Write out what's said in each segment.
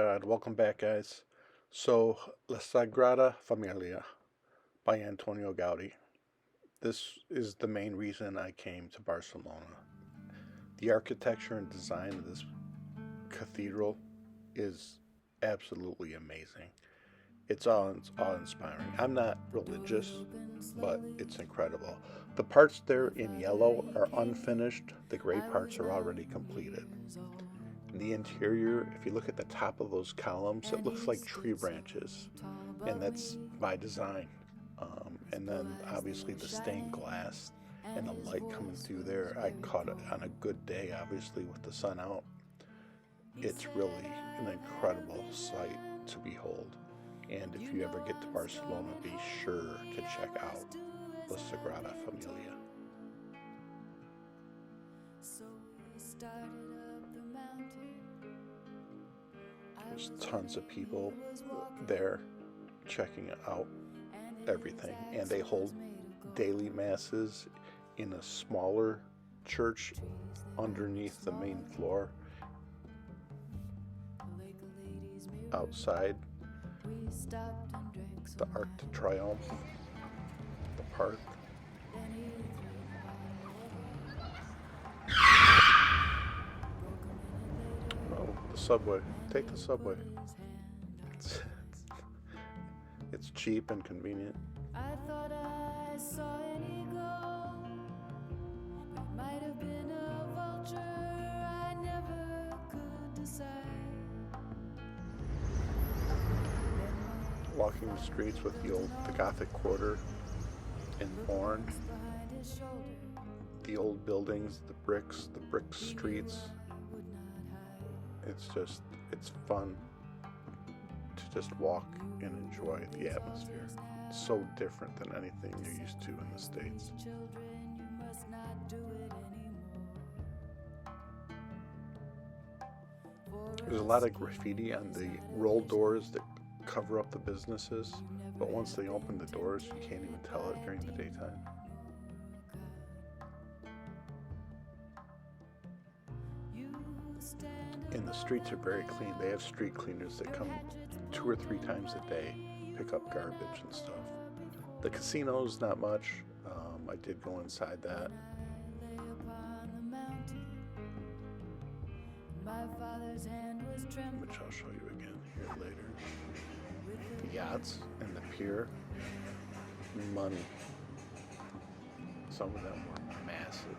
God, welcome back, guys. So, La Sagrada Familia by Antonio Gaudi. This is the main reason I came to Barcelona. The architecture and design of this cathedral is absolutely amazing. It's awe-inspiring. I'm not religious, but it's incredible. The parts there in yellow are unfinished. The gray parts are already completed. In the interior, if you look at the top of those columns, it looks like tree branches, and that's by design. And then obviously the stained glass and the light coming through there. I caught it on a good day, obviously with the sun out. It's really an incredible sight to behold. And if you ever get to Barcelona, be sure to check out La Sagrada Familia. There's tons of people there checking out everything, and they hold daily masses in a smaller church underneath the main floor outside the Arc de Triomphe, the park. Oh, the subway. Take the subway. It's cheap and convenient. I thought I saw an eagle. It might have been a vulture. I never could decide. Walking the streets with the Gothic Quarter in Born. The old buildings, the brick streets. It's fun to just walk and enjoy the atmosphere. It's so different than anything you're used to in the States. There's a lot of graffiti on the roll doors that cover up the businesses, but once they open the doors, you can't even tell it during the daytime. And the streets are very clean. They have street cleaners that come 2 or 3 times a day, pick up garbage and stuff. The casino's not much. I did go inside that. Which I'll show you again here later. The yachts and the pier, money. Some of them were massive.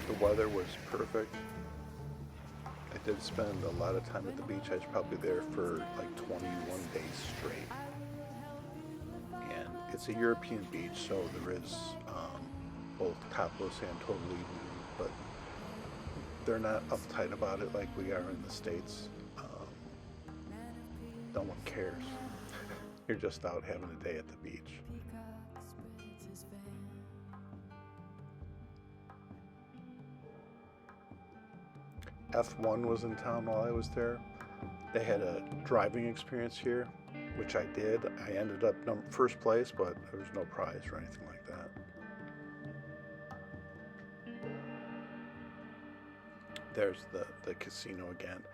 The weather was perfect. I did spend a lot of time at the beach. I was probably there for like 21 days straight. And it's a European beach, so there is both topless and totally nude, but they're not uptight about it like we are in the States. No one cares. You're just out having a day at the beach. F1 was in town while I was there. They had a driving experience here, which I did. I ended up first place, but there was no prize or anything like that. There's the casino again.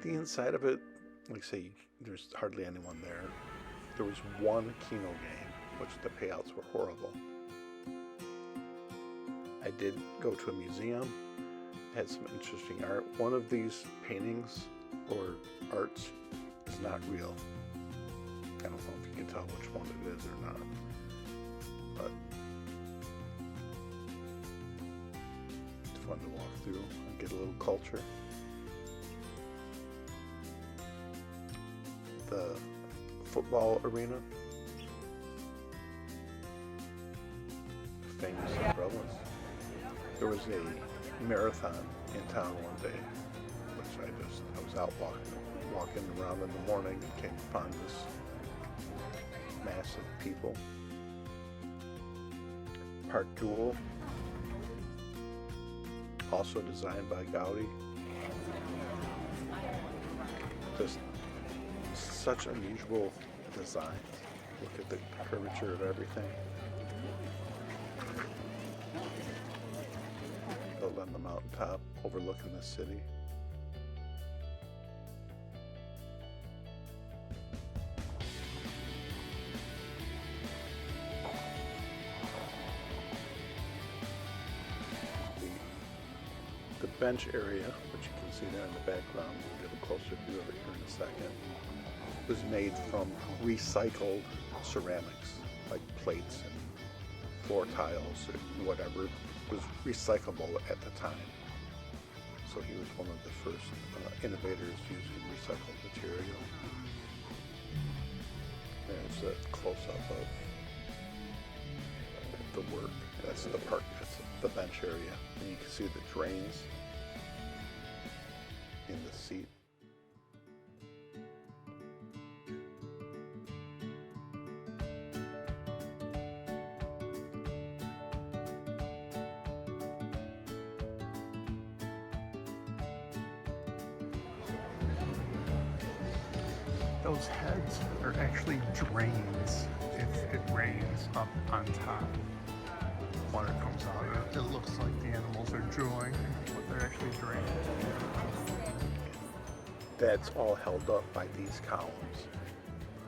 The inside of it, like I say, there's hardly anyone there. There was one Keno game, which the payouts were horrible. I did go to a museum. Had some interesting art. One of these paintings or arts is not real. I don't know if you can tell which one it is or not, but it's fun to walk through and get a little culture. The football arena, famous umbrellas. There was a marathon in town one day, which I was out walking around in the morning and came upon this massive people. Part2, also designed by Gaudi. Just such unusual designs. Look at the curvature of everything. Built on the mountaintop overlooking the city. The bench area, which you can see there in the background, we'll get a closer view of it here in a second, was made from recycled ceramics, like plates and floor tiles or whatever was recyclable at the time. So he was one of the first innovators using recycled material. There's a close-up of the work. That's the park, that's the bench area. And you can see the drains in the seat. Those heads are actually drains if it rains up on top. Water comes out. It looks like the animals are drooling, but they're actually drains. That's all held up by these columns.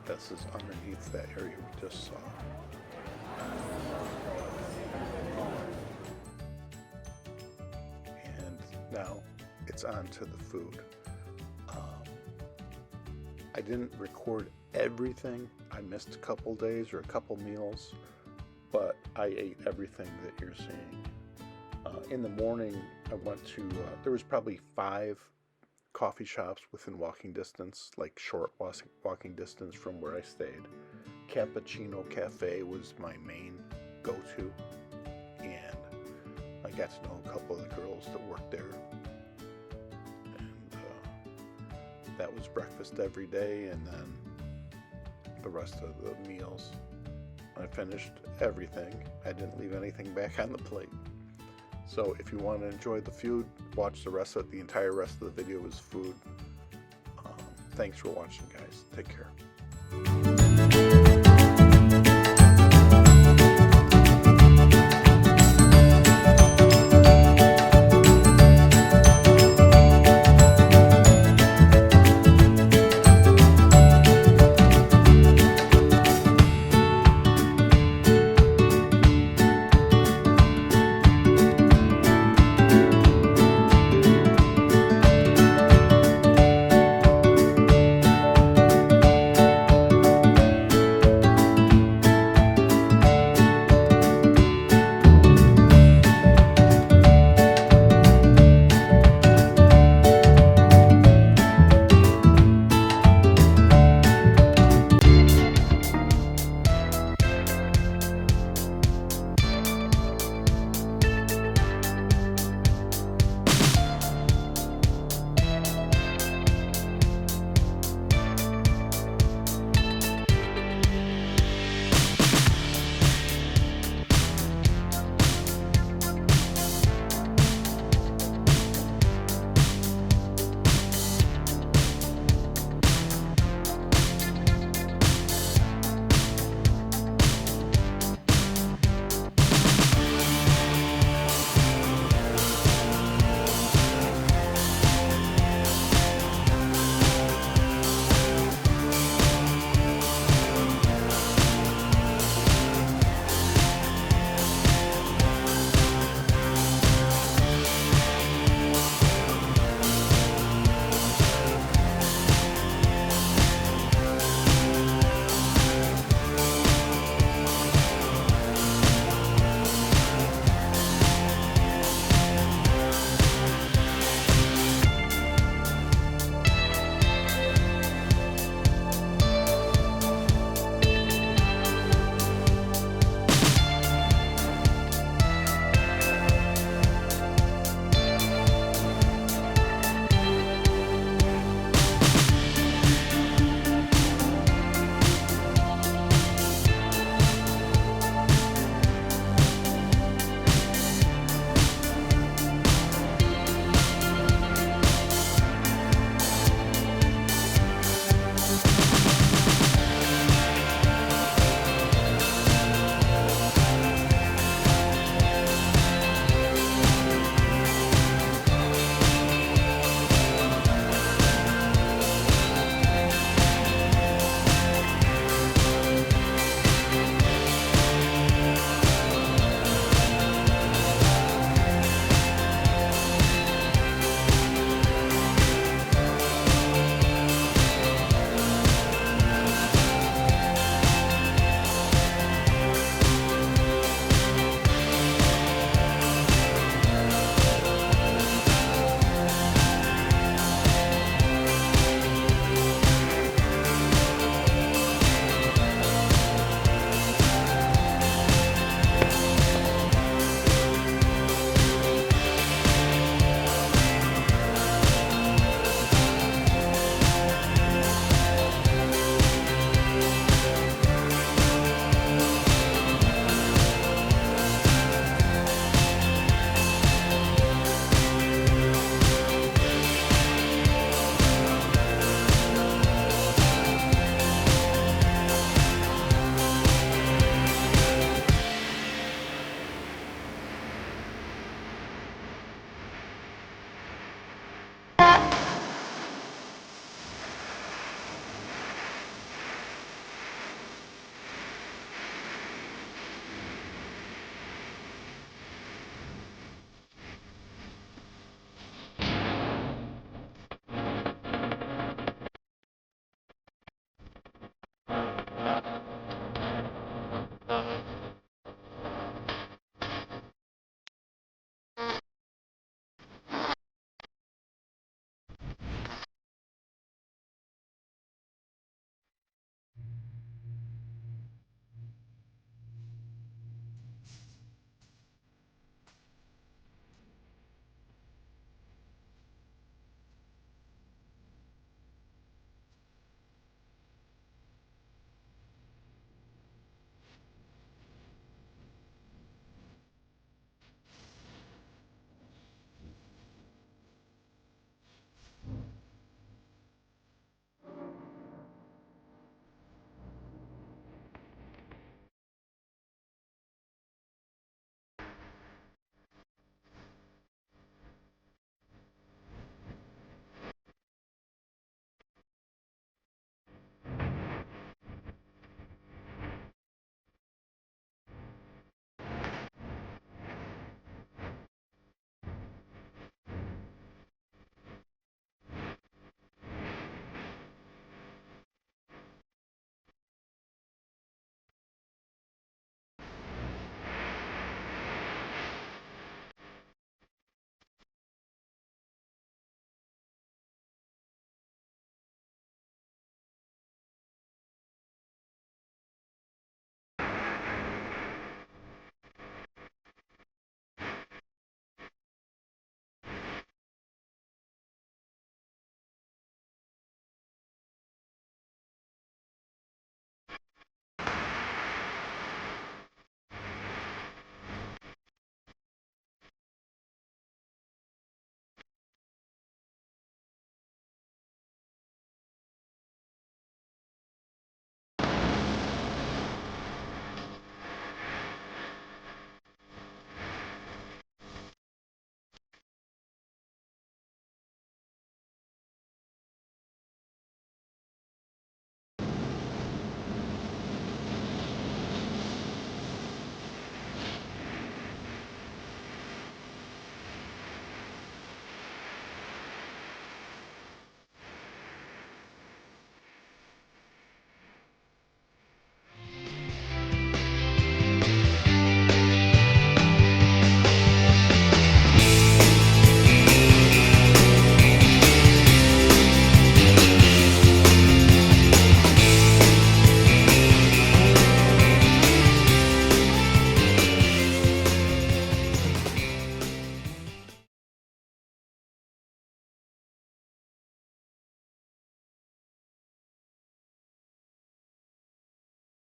This is underneath that area we just saw. And now it's on to the food. I didn't record everything. I missed a couple days or a couple meals, but I ate everything that you're seeing. In the morning, I went to, there was probably 5 coffee shops within walking distance, like short walking distance from where I stayed. Cappuccino Cafe was my main go-to, and I got to know a couple of the girls that worked there. That was breakfast every day, and then the rest of the meals. I finished everything. I didn't leave anything back on the plate. So if you want to enjoy the food, watch the rest of it. The entire rest of the video is food. Thanks for watching, guys. Take care.